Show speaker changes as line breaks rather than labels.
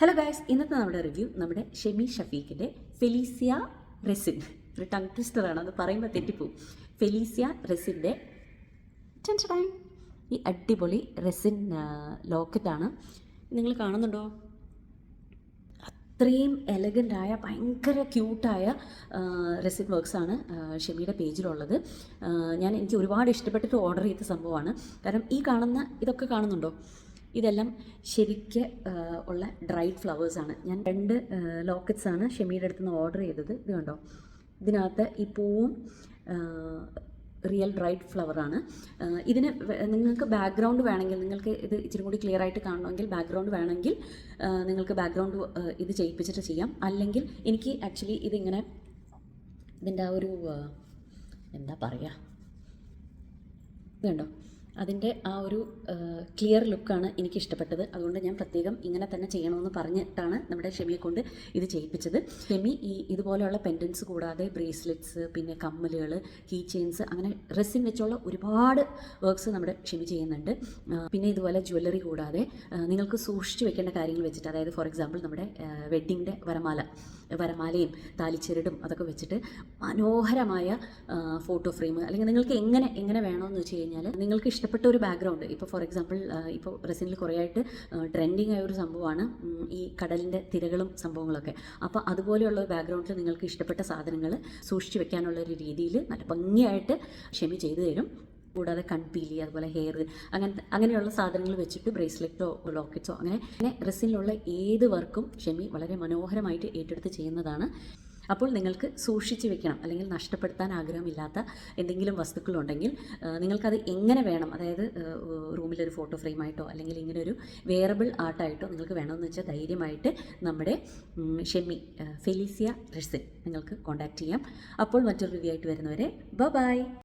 Hello guys, ഇന്നത്തെ നമ്മുടെ review നമ്മുടെ ഷെമി ഷഫീഖിൻ്റെ ഫെലീസിയ റെസിൻ. ഒരു ടങ് ട്വിസ്റ്ററാണ്, അത് പറയുമ്പോൾ തെറ്റിപ്പോവും. ഫെലീസിയ റെസിൻ്റെ ഈ അടിപൊളി റെസിൻ ലോക്കറ്റാണ്. നിങ്ങൾ കാണുന്നുണ്ടോ? അത്രയും എലഗൻ്റായ ഭയങ്കര ക്യൂട്ടായ റെസിൻ വർക്ക്സാണ് ഷെമിയുടെ പേജിലുള്ളത്. എനിക്ക് ഒരുപാട് ഇഷ്ടപ്പെട്ടിട്ട് ഓർഡർ ചെയ്ത സംഭവമാണ്. കാരണം ഈ കാണുന്ന ഇതൊക്കെ കാണുന്നുണ്ടോ? ഇതെല്ലാം ശരിക്ക് ഉള്ള ഡ്രൈഡ് ഫ്ലവേഴ്സാണ്. ഞാൻ 2 ലോക്കറ്റ്സാണ് ഷെമിയുടെ അടുത്ത് നിന്ന് ഓർഡർ ചെയ്തത്. ഇത് കണ്ടോ? ഇതിനകത്ത് ഈ പൂവും റിയൽ ഡ്രൈഡ് ഫ്ലവറാണ്. ഇതിന് നിങ്ങൾക്ക് ബാക്ക്ഗ്രൗണ്ട് വേണമെങ്കിൽ, നിങ്ങൾക്ക് ഇത് ഇച്ചിരി കൂടി ക്ലിയർ ആയിട്ട് കാണണമെങ്കിൽ ബാക്ക്ഗ്രൗണ്ട് വേണമെങ്കിൽ നിങ്ങൾക്ക് ബാക്ക്ഗ്രൗണ്ട് ഇത് ചെയ്യിപ്പിച്ചിട്ട് ചെയ്യാം. അല്ലെങ്കിൽ എനിക്ക് ആക്ച്വലി ഇതിങ്ങനെ ഇതിൻ്റെ ആ ഒരു എന്താ പറയുക, ഇത് കണ്ടോ? അതിൻ്റെ ആ ഒരു ക്ലിയർ ലുക്കാണ് എനിക്ക് ഇഷ്ടപ്പെട്ടത്. അതുകൊണ്ട് ഞാൻ പ്രത്യേകം ഇങ്ങനെ തന്നെ ചെയ്യണമെന്ന് പറഞ്ഞിട്ടാണ് നമ്മുടെ ഷെമിയെ കൊണ്ട് ഇത് ചെയ്യിപ്പിച്ചത്. ഷെമി ഇതുപോലെയുള്ള പെൻഡൻസ് കൂടാതെ ബ്രേസ്ലെറ്റ്സ്, പിന്നെ കമ്മലുകൾ, കീ ചെയിൻസ്, അങ്ങനെ റെസിൻ വെച്ചുള്ള ഒരുപാട് വർക്ക്സ് നമ്മുടെ ഷെമി ചെയ്യുന്നുണ്ട്. പിന്നെ ഇതുപോലെ ജ്വല്ലറി കൂടാതെ നിങ്ങൾക്ക് സൂക്ഷിച്ച് വെക്കേണ്ട കാര്യങ്ങൾ വെച്ചിട്ട്, അതായത് ഫോർ എക്സാമ്പിൾ നമ്മുടെ വെഡ്ഡിങ്ങിൻ്റെ വരമാലയും താലിച്ചെരടും അതൊക്കെ വെച്ചിട്ട് മനോഹരമായ ഫോട്ടോ ഫ്രെയിം, അല്ലെങ്കിൽ നിങ്ങൾക്ക് എങ്ങനെ വേണമെന്ന് വെച്ച് കഴിഞ്ഞാൽ നിങ്ങൾക്ക് ഇഷ്ടപ്പെട്ട ഒരു ബാക്ക്ഗ്രൗണ്ട്. ഇപ്പോൾ ഫോർ എക്സാമ്പിൾ ഇപ്പോൾ റെസിനിൽ കുറേ ആയിട്ട് ട്രെൻഡിങ് ആയ ഒരു സംഭവമാണ് ഈ കടലിൻ്റെ തിരകളും സംഭവങ്ങളൊക്കെ. അപ്പോൾ അതുപോലെയുള്ള ഒരു ബാക്ക്ഗ്രൗണ്ടിൽ നിങ്ങൾക്ക് ഇഷ്ടപ്പെട്ട സാധനങ്ങൾ സൂക്ഷിച്ച് വെക്കാനുള്ള ഒരു രീതിയിൽ നല്ല ഭംഗിയായിട്ട് ഷെമി ചെയ്തു തരും. കൂടാതെ കൺപീലി, അതുപോലെ ഹെയർ, അങ്ങനെയുള്ള സാധനങ്ങൾ വെച്ചിട്ട് ബ്രേസ്ലെറ്റോ ലോക്കറ്റ്സോ അങ്ങനെ റെസിനിലുള്ള ഏത് വർക്കും ഷെമി വളരെ മനോഹരമായിട്ട് ഏറ്റെടുത്ത് ചെയ്യുന്നതാണ്. അപ്പോൾ നിങ്ങൾക്ക് സൂക്ഷിച്ച് വെക്കണം, അല്ലെങ്കിൽ നഷ്ടപ്പെടുത്താൻ ആഗ്രഹമില്ലാത്ത എന്തെങ്കിലും വസ്തുക്കളുണ്ടെങ്കിൽ നിങ്ങൾക്കത് എങ്ങനെ വേണം, അതായത് റൂമിലൊരു ഫോട്ടോ ഫ്രെയിമായിട്ടോ അല്ലെങ്കിൽ ഇങ്ങനെ ഒരു വെയറബിൾ ആർട്ടായിട്ടോ നിങ്ങൾക്ക് വേണമെന്ന് വെച്ചാൽ ധൈര്യമായിട്ട് നമ്മുടെ ഷെമി ഫെലീസിയ റെസിൻ നിങ്ങൾക്ക് കോൺടാക്റ്റ് ചെയ്യാം. അപ്പോൾ മറ്റൊരു റിവ്യൂ ആയിട്ട് വരുന്നവരെ ബൈ.